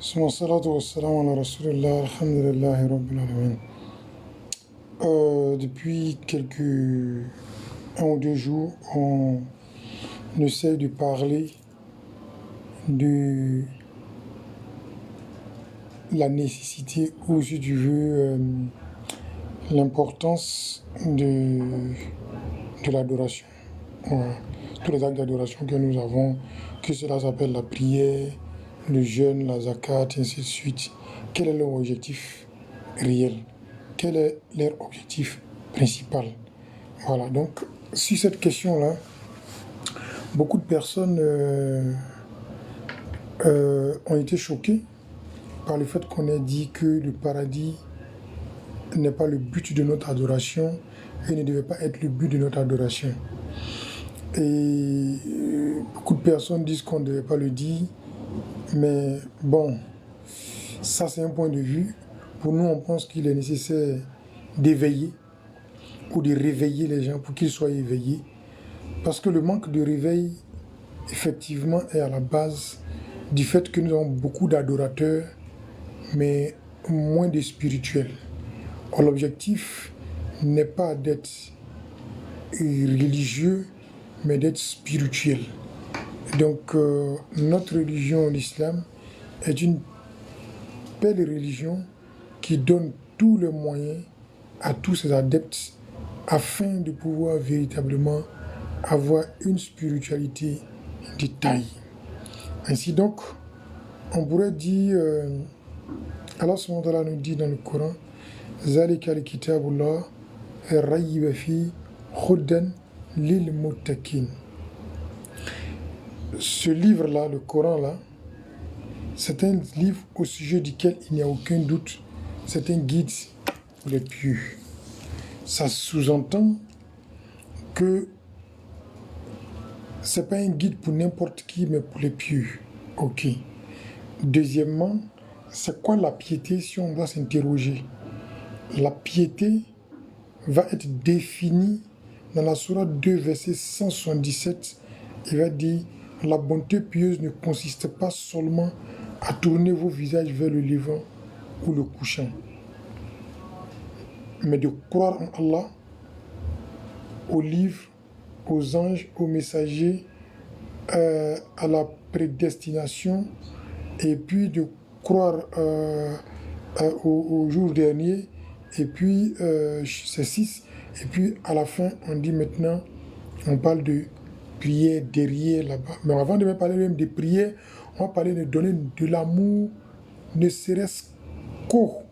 ثم الصلاة والسلام على رسول الله الحمد لله رب العالمين. Depuis un ou deux jours, on essaie de parler de la nécessité ou, si tu veux, l'importance de l'adoration. Voilà. Tous les actes d'adoration que nous avons, que cela s'appelle la prière, le jeûne, la zakat, et ainsi de suite. Quel est leur objectif réel? Quel est leur objectif principal? Voilà, donc sur cette question-là, beaucoup de personnes ont été choquées par le fait qu'on ait dit que le paradis n'est pas le but de notre adoration et ne devait pas être le but de notre adoration. Et beaucoup de personnes disent qu'on ne devait pas le dire, mais bon, ça c'est un point de vue. Pour nous, on pense qu'il est nécessaire d'éveiller ou de réveiller les gens pour qu'ils soient éveillés. Parce que le manque de réveil, effectivement, est à la base du fait que nous avons beaucoup d'adorateurs, mais moins de spirituels. Or, l'objectif n'est pas d'être religieux, mais d'être spirituel. Donc, notre religion, l'islam, est une belle religion qui donne tous les moyens à tous ses adeptes afin de pouvoir véritablement avoir une spiritualité de taille. Ainsi donc, on pourrait dire, Allah subhanahu wa ta'ala nous dit dans le Coran, Zalika al-kitabullah rayba fi hudan lil muttaqin. Ce livre-là, le Coran-là, c'est un livre au sujet duquel il n'y a aucun doute. C'est un guide pour les pieux. Ça sous-entend que ce n'est pas un guide pour n'importe qui, mais pour les pieux. Ok. Deuxièmement, c'est quoi la piété si on doit s'interroger? La piété va être définie dans la sourate 2, verset 177. Il va dire, la bonté pieuse ne consiste pas seulement à tourner vos visages vers le levant ou le couchant, mais de croire en Allah, aux livres, aux anges, aux messagers, à la prédestination, et puis de croire au jour dernier, et puis c'est 6, et puis à la fin on dit maintenant, on parle de prière derrière là-bas. Mais avant de me parler même de prière, on va parler de donner de l'amour, ne serait-ce qu'aux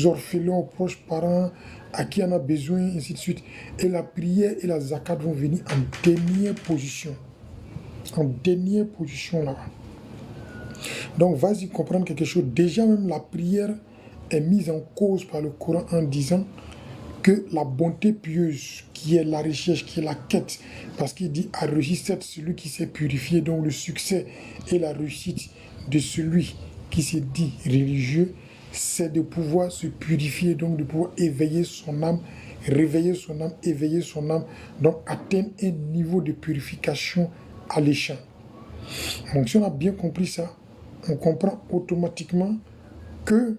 orphelins, aux proches parents, à qui on a besoin, ainsi de suite. Et la prière et la zakat vont venir en dernière position. En dernière position là-bas. Donc vas-y comprendre quelque chose. Déjà même la prière est mise en cause par le Coran en disant que la bonté pieuse, qui est la recherche, qui est la quête, parce qu'il dit à réussite celui qui s'est purifié, donc le succès et la réussite de celui qui s'est dit religieux, c'est de pouvoir se purifier, donc de pouvoir éveiller son âme, réveiller son âme, éveiller son âme, donc atteindre un niveau de purification alléchant. Donc si on a bien compris ça, on comprend automatiquement que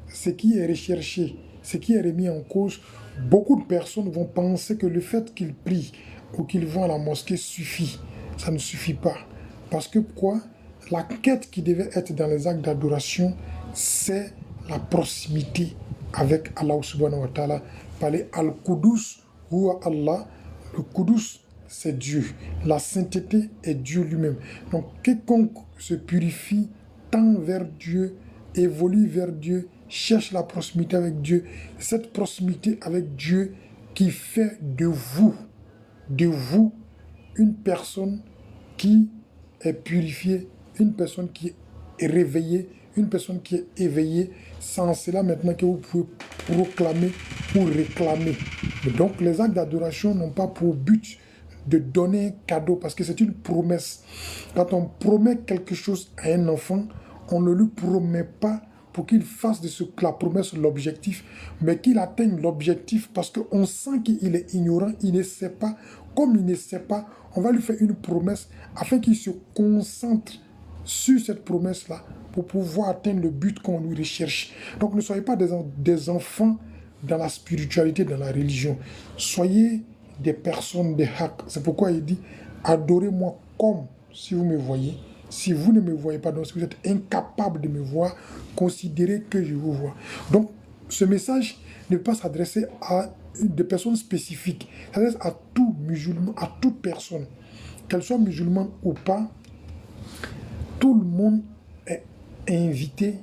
ce qui est recherché, ce qui est remis en cause, beaucoup de personnes vont penser que le fait qu'ils prient ou qu'ils vont à la mosquée suffit. Ça ne suffit pas. Parce que pourquoi? La quête qui devait être dans les actes d'adoration, c'est la proximité avec Allah subhanahu wa ta'ala. Parler Al-Qudus ou Allah. Le Qudus, c'est Dieu. La sainteté est Dieu lui-même. Donc, quiconque se purifie, tend vers Dieu, évolue vers Dieu, cherche la proximité avec Dieu, cette proximité avec Dieu qui fait de vous une personne qui est purifiée, une personne qui est réveillée, une personne qui est éveillée. Sans cela maintenant que vous pouvez proclamer ou réclamer. Donc les actes d'adoration n'ont pas pour but de donner un cadeau parce que c'est une promesse. Quand on promet quelque chose à un enfant, on ne lui promet pas pour qu'il fasse de la promesse l'objectif, mais qu'il atteigne l'objectif parce qu'on sent qu'il est ignorant, il ne sait pas. Comme il ne sait pas, on va lui faire une promesse afin qu'il se concentre sur cette promesse-là pour pouvoir atteindre le but qu'on lui recherche. Donc ne soyez pas des enfants dans la spiritualité, dans la religion. Soyez des personnes de haq. C'est pourquoi il dit, adorez-moi comme si vous me voyez. Si vous ne me voyez pas, donc si vous êtes incapable de me voir, considérez que je vous vois. Donc ce message ne peut pas s'adresser à des personnes spécifiques. Ça s'adresse à tout musulman, à toute personne. Qu'elle soit musulmane ou pas, tout le monde est invité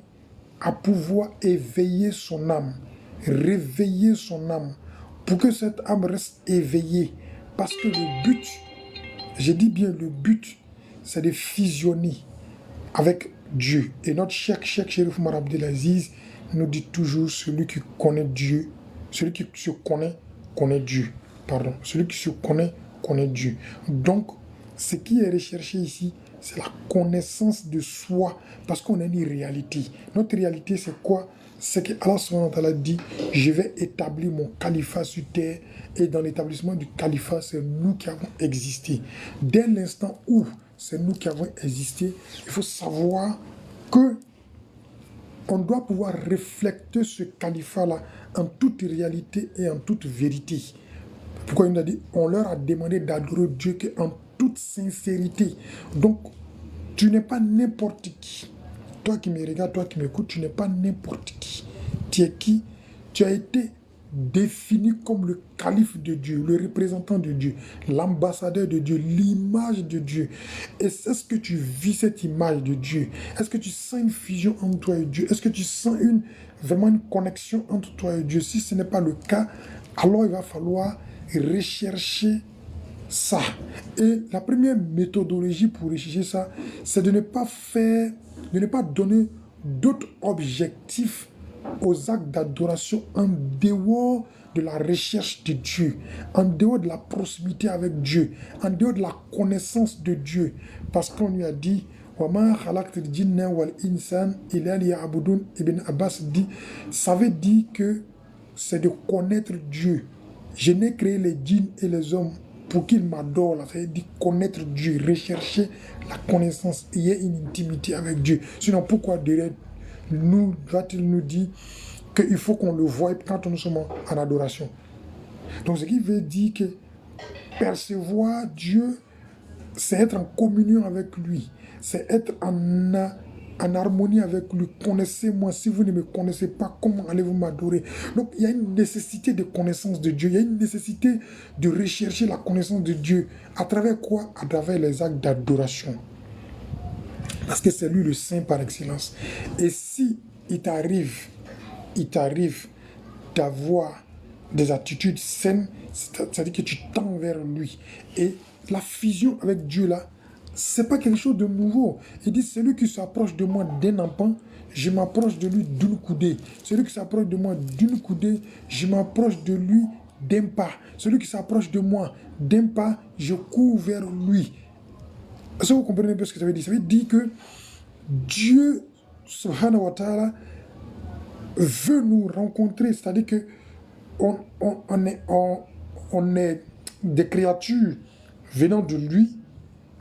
à pouvoir éveiller son âme, réveiller son âme, pour que cette âme reste éveillée. Parce que le but, je dis bien le but, c'est de fusionner avec Dieu. Et notre Cheikh Chérif Oumar Abdelaziz nous dit toujours, celui qui connaît Dieu, celui qui se connaît, connaît Dieu. Pardon, celui qui se connaît, connaît Dieu. Donc, ce qui est recherché ici, c'est la connaissance de soi, parce qu'on a une réalité. Notre réalité, c'est quoi? C'est que Allah subhanahu wa ta'ala dit, je vais établir mon califat sur terre, et dans l'établissement du califat, c'est nous qui avons existé. Dès l'instant où c'est nous qui avons existé, il faut savoir que on doit pouvoir refléter ce califat-là en toute réalité et en toute vérité. Pourquoi il a dit, on leur a demandé d'adorer Dieu en toute sincérité. Donc, tu n'es pas n'importe qui. Toi qui me regardes, toi qui m'écoutes, tu n'es pas n'importe qui. Tu es qui? Tu as été défini comme le calife de Dieu, le représentant de Dieu, l'ambassadeur de Dieu, l'image de Dieu. Et est-ce que tu vis cette image de Dieu? Est-ce que tu sens une fusion entre toi et Dieu? Est-ce que tu sens vraiment une connexion entre toi et Dieu? Si ce n'est pas le cas, alors il va falloir rechercher ça. Et la première méthodologie pour rechercher ça, c'est de ne pas donner d'autres objectifs aux actes d'adoration en dehors de la recherche de Dieu, en dehors de la proximité avec Dieu, en dehors de la connaissance de Dieu. Parce qu'on lui a dit, Ibn Abbas dit, ça veut dire que c'est de connaître Dieu. Je n'ai créé les djinns et les hommes pour qu'ils m'adorent. Ça veut dire connaître Dieu, rechercher la connaissance, il y a une intimité avec Dieu. Sinon, pourquoi derrière nous va-t-il nous dire qu'il faut qu'on le voie quand nous sommes en adoration? Donc, ce qui veut dire que percevoir Dieu, c'est être en communion avec lui, c'est être en harmonie avec lui. Connaissez-moi, si vous ne me connaissez pas, comment allez-vous m'adorer? Donc il y a une nécessité de connaissance de Dieu, il y a une nécessité de rechercher la connaissance de Dieu. À travers quoi? À travers les actes d'adoration. Parce que c'est lui le saint par excellence. Et si il t'arrive d'avoir des attitudes saines, c'est-à-dire que tu tends vers lui. Et la fusion avec Dieu là, c'est pas quelque chose de nouveau. Il dit, celui qui s'approche de moi d'un empan, je m'approche de lui d'une coudée. Celui qui s'approche de moi d'une coudée, je m'approche de lui d'un pas. Celui qui s'approche de moi d'un pas, je cours vers lui. Est-ce que vous comprenez un peu ce que ça veut dire? Ça veut dire que Dieu, subhanahu wa ta'ala, veut nous rencontrer. C'est-à-dire que on est des créatures venant de lui,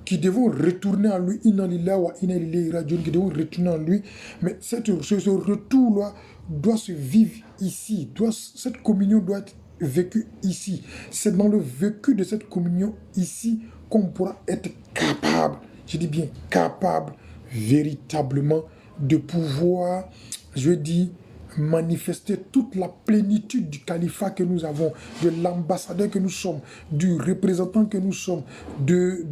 qui devons retourner à lui, qui devons retourner à lui. Mais ce retour-là doit se vivre ici. Cette communion doit être vécue ici. C'est dans le vécu de cette communion ici qu'on pourra être capable, je dis bien capable, véritablement, de pouvoir, je dis, manifester toute la plénitude du califat que nous avons, de l'ambassadeur que nous sommes, du représentant que nous sommes, de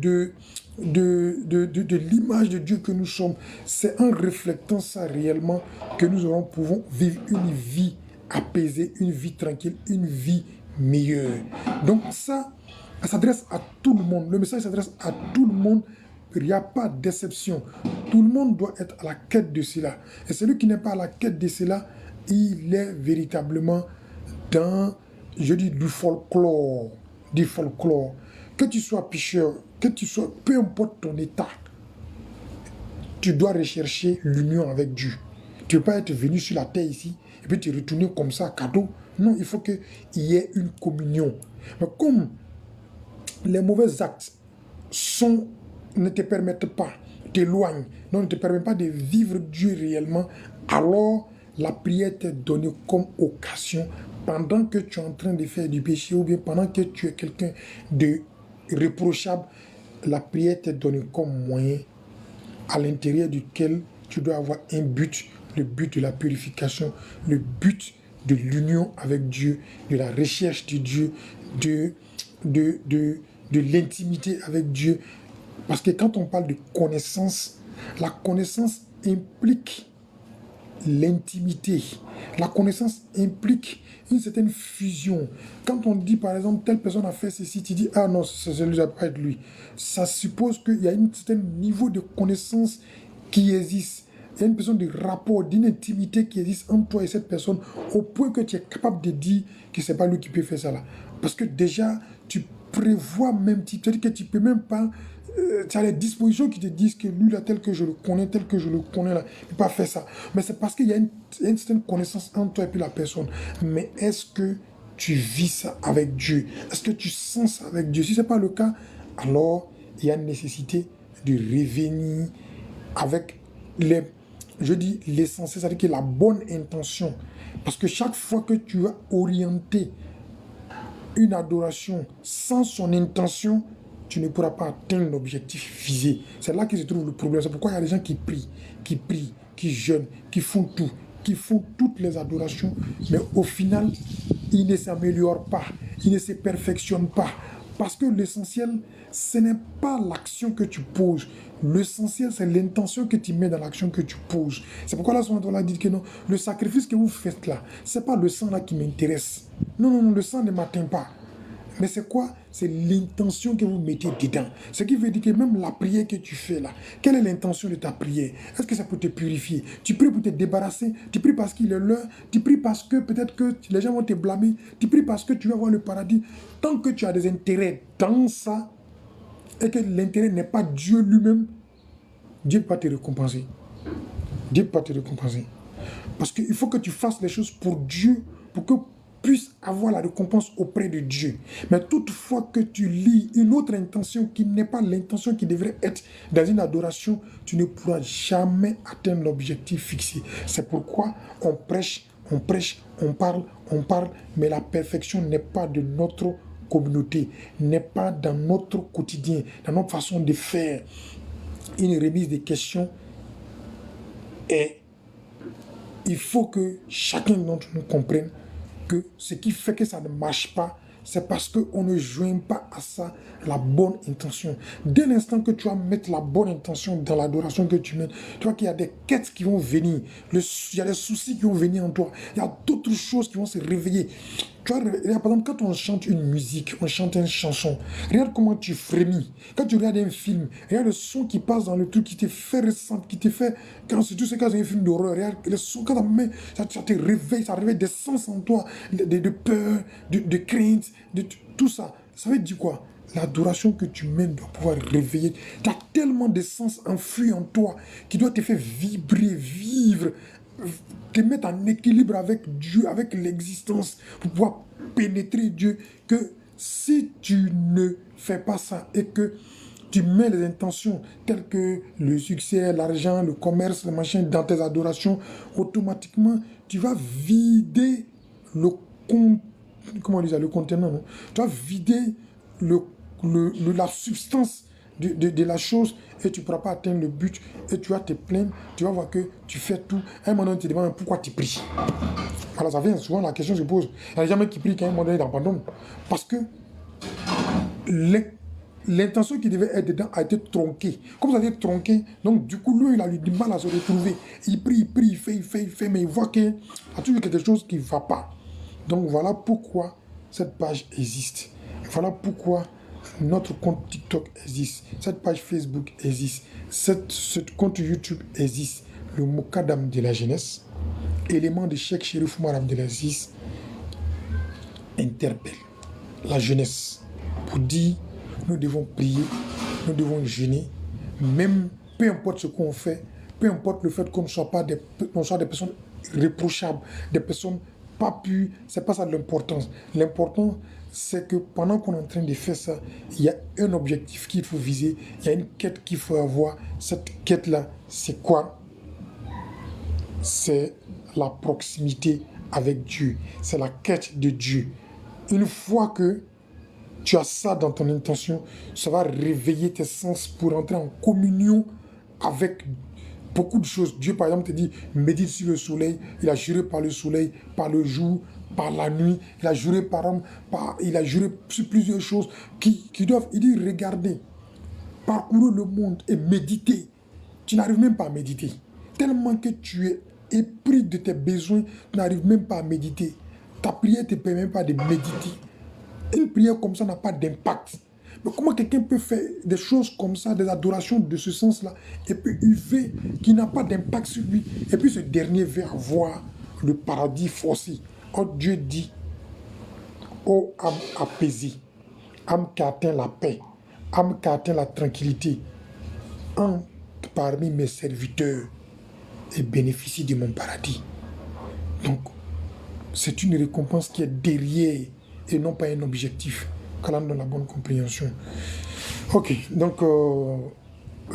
l'image de Dieu que nous sommes. C'est en reflétant ça réellement que nous pouvons vivre une vie apaisée, une vie tranquille, une vie meilleure. Donc ça s'adresse à tout le monde. Le message s'adresse à tout le monde. Il n'y a pas d'exception. Tout le monde doit être à la quête de cela. Et celui qui n'est pas à la quête de cela, il est véritablement dans, je dis, du folklore. Du folklore. Que tu sois pécheur, que tu sois, peu importe ton état, tu dois rechercher l'union avec Dieu. Tu ne peux pas être venu sur la terre ici et puis te retourner comme ça, cadeau. Non, il faut qu'il y ait une communion. Mais comme les mauvais actes ne te permettent pas t'éloigne, donc ne te permet pas de vivre Dieu réellement, alors la prière t'est donnée comme occasion pendant que tu es en train de faire du péché ou bien pendant que tu es quelqu'un de reprochable. La prière t'est donnée comme moyen à l'intérieur duquel tu dois avoir un but, le but de la purification, le but de l'union avec Dieu, de la recherche de Dieu, de l'intimité avec Dieu. Parce que quand on parle de connaissance, la connaissance implique l'intimité. La connaissance implique une certaine fusion. Quand on dit par exemple telle personne a fait ceci, tu dis ah non, ça ne doit pas être lui. Ça suppose qu'il y a un certain niveau de connaissance qui existe. Il y a une personne de rapport, d'une intimité qui existe entre toi et cette personne au point que tu es capable de dire que ce n'est pas lui qui peut faire ça là. Parce que déjà, tu prévois même, tu te dis que tu ne peux même pas. Tu as les dispositions qui te disent que lui là, tel que je le connais, là, il ne peut pas faire ça. Mais c'est parce qu'il y a une certaine connaissance entre toi et puis la personne. Mais est-ce que tu vis ça avec Dieu? Est-ce que tu sens ça avec Dieu? Si ce n'est pas le cas, alors il y a une nécessité de revenir avec l'essentiel, c'est-à-dire que la bonne intention. Parce que chaque fois que tu as orienté une adoration sans son intention, tu ne pourras pas atteindre l'objectif visé. C'est là que se trouve le problème. C'est pourquoi il y a des gens qui prient, qui jeûnent, qui font tout, qui font toutes les adorations, mais au final, ils ne s'améliorent pas, ils ne se perfectionnent pas. Parce que l'essentiel, ce n'est pas l'action que tu poses. L'essentiel, c'est l'intention que tu mets dans l'action que tu poses. C'est pourquoi là, on a dit que non, le sacrifice que vous faites là, ce n'est pas le sang là qui m'intéresse. Non, le sang ne m'atteint pas. Mais c'est quoi? C'est l'intention que vous mettez dedans. Ce qui veut dire que même la prière que tu fais là, quelle est l'intention de ta prière? Est-ce que c'est pour te purifier? Tu pries pour te débarrasser? Tu pries parce qu'il est l'heure? Tu pries parce que peut-être que les gens vont te blâmer? Tu pries parce que tu vas voir le paradis? Tant que tu as des intérêts dans ça, et que l'intérêt n'est pas Dieu lui-même, Dieu ne peut pas te récompenser. Dieu ne peut pas te récompenser. Parce qu'il faut que tu fasses les choses pour Dieu, pour que puisse avoir la récompense auprès de Dieu. Mais toutefois que tu lis une autre intention qui n'est pas l'intention qui devrait être dans une adoration, tu ne pourras jamais atteindre l'objectif fixé. C'est pourquoi on prêche, on parle, mais la perfection n'est pas de notre communauté, n'est pas dans notre quotidien, dans notre façon de faire. Une remise des questions et il faut que chacun d'entre nous comprenne que ce qui fait que ça ne marche pas, c'est parce qu'on ne joint pas à ça la bonne intention. Dès l'instant que tu vas mettre la bonne intention dans l'adoration que tu mets, tu vois qu'il y a des quêtes qui vont venir, il y a des soucis qui vont venir en toi, il y a d'autres choses qui vont se réveiller. Tu vois, par exemple, quand on chante une musique, on chante une chanson, regarde comment tu frémis. Quand tu regardes un film, regarde le son qui passe dans le truc, qui te fait ressentir, qui te fait... Surtout c'est quand c'est un film d'horreur, regarde le son, quand ça te réveille, ça réveille des sens en toi, de peur, de crainte, de tout ça. Ça veut dire quoi? L'adoration que tu mènes doit pouvoir réveiller. Tu as tellement de sens enfouis en toi qui doit te faire vibrer, vivre, te mettre en équilibre avec Dieu, avec l'existence, pour pouvoir pénétrer Dieu, que si tu ne fais pas ça et que tu mets les intentions telles que le succès, l'argent, le commerce, le machin dans tes adorations, automatiquement, tu vas vider le contenant, non? Tu vas vider la substance de la chose et tu ne pourras pas atteindre le but et tu vas te plaindre, tu vas voir que tu fais tout. À un moment donné, tu te demandes pourquoi tu pries. Alors ça vient souvent, la question se pose. Il n'y a jamais qui prie qu'à un moment donné, il abandonne. Parce que l'intention qui devait être dedans a été tronquée. Comme ça a été tronqué, donc du coup, lui, il a eu du mal à se retrouver. Il prie, il fait, mais il voit qu'il y a toujours quelque chose qui ne va pas. Donc voilà pourquoi cette page existe. Voilà pourquoi notre compte TikTok existe, cette page Facebook existe, ce compte YouTube existe. Le Mokadam de la jeunesse, élément de Cheikh Chérif Oumar Abdelaziz, interpelle la jeunesse pour dire nous devons prier, nous devons jeûner, même peu importe ce qu'on fait, peu importe le fait qu'on ne soit pas des personnes reprochables, des personnes pas pu, c'est pas ça l'importance. L'important, c'est que pendant qu'on est en train de faire ça, il y a un objectif qu'il faut viser, il y a une quête qu'il faut avoir. Cette quête-là, c'est quoi? C'est la proximité avec Dieu. C'est la quête de Dieu. Une fois que tu as ça dans ton intention, ça va réveiller tes sens pour entrer en communion avec beaucoup de choses. Dieu, par exemple, te dit, médite sur le soleil. Il a juré par le soleil, par le jour, par la nuit. Il a juré il a juré sur plusieurs choses qui doivent, il dit, regardez, parcourir le monde et méditer. Tu n'arrives même pas à méditer. Tellement que tu es épris de tes besoins, tu n'arrives même pas à méditer. Ta prière ne te permet même pas de méditer. Une prière comme ça n'a pas d'impact. Mais comment quelqu'un peut faire des choses comme ça, des adorations de ce sens-là, et puis il fait qui n'a pas d'impact sur lui, et puis ce dernier va avoir le paradis forcé. Oh, Dieu dit, ô âme apaisée, âme qui atteint la paix, âme qui atteint la tranquillité, entre parmi mes serviteurs et bénéficie de mon paradis. Donc, c'est une récompense qui est derrière et non pas un objectif. Qu'Allah donne la bonne compréhension. Ok, donc